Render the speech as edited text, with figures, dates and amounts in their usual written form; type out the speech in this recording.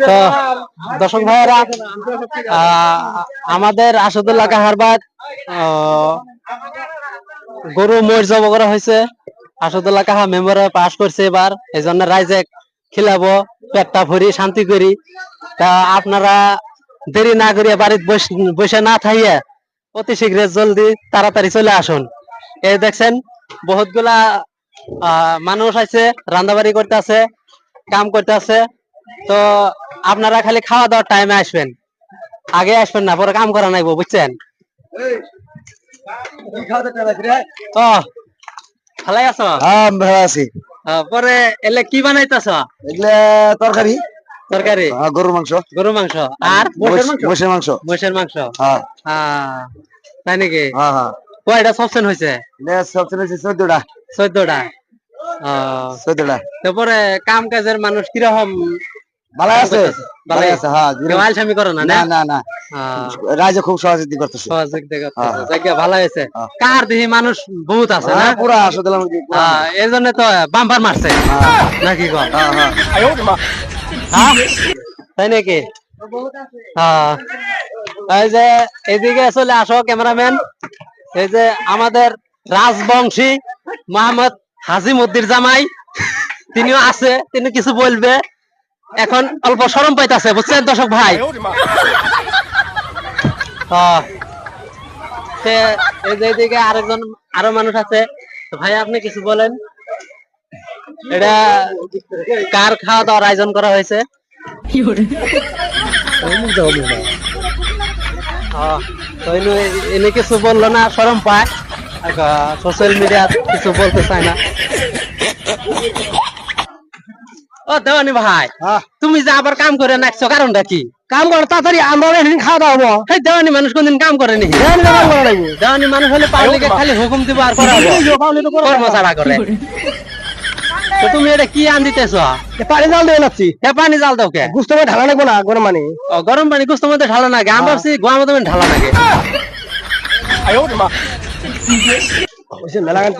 তো দর্শক ভাইয়েরা, আমাদের আসাদুল্লাহ কাহার বাদ গরু মহিষ জব করা হয়েছে। আসাদুল্লাহ কাহা মেম্বারে পাস করছে এবার, এই জন্য রাইজে খিলাবো পেটটা ভরি শান্তি করি। তা আপনারা দেরি না করিয়া বাড়িতে বসে না থাইয়া অতি শীঘ্র জলদি তাড়াতাড়ি চলে আসুন। এই দেখছেন বহুতগুলা মানুষ আছে, রান্দাবাড়ি করতে আছে, কাম করতে আছে। তো আপনারা খালি খাওয়া দাওয়ার টাইমে আসবেন, আগে আসবেন না, পরে কাম করা নাইবো, বুঝছেন? ও ভালাই আছো? ভালো আছি। পরে এলে কি বানাইতেছ? এগুলা তরকারি। তরকারি? গরুর মাংস। গরুর মাংস আর মোষের মাংস। মোষের মাংস, তাই নাকি? কয়টা সবসেন হয়েছে? সবচেয়ে হয়েছে 14টা। 14টা? 14টা। তারপরে কাম কাজের মানুষ কিরকম? ভালো আছে, ভালো আছে। কেউ আলসামি করে না? না না, রাজা খুব সহযোগিতা করতেছে। ভালো হয়েছে। কার দেহি মানুষ বহুত আছে না? পুরা আসলে এই জন্য তো বাম্পার মারছে নাকি? তাই নাকি? এই যে এদিকে চলে আসো ক্যামেরাম্যান। এই যে আমাদের রাজবংশী মোহাম্মদ হাজিমুদ্দির জামাই, তিনিও আছে, তিনি কিছু বলবে। এখন অল্প শরম পাইতেছে, বুঝছেন দর্শক ভাই? এই যে এদিকে আরেকজন আরো মানুষ আছে। ভাই আপনি কিছু বলেন, এটা কার খাওয়া দাওয়ার আয়োজন করা হয়েছে? এনে কিছু বললো না, শরম পায়, সোশ্যাল মিডিয়া কিছু বলতে চায় না। ও দেওয়ানি ভাই, তুমি যে আবার কাম করে নাকছো, কারণটা কি? কাম করে তাড়াতাড়ি আমরা খাওয়া দাওয়া হবো। দেওয়ানি মানুষ কোনদিন কাম করে নি? দেওয়ানি মানুষ হলে পাবলিকে খালি হুকুম দিব আর কর্ম ছাড়া করে। তো তুমি এটা কি আন দিতেছ? পানি জাল দিয়ে লাগছি। পানি জাল দাও কে? গুস্ত মধ্যে ঢালা লাগবো না, গরম পানি। গরম পানি গুস্ত মধ্যে ঢালা নাকি? আমি ভাবছি গোয়া মধ্যে ঢালা নাকি। মেলা গান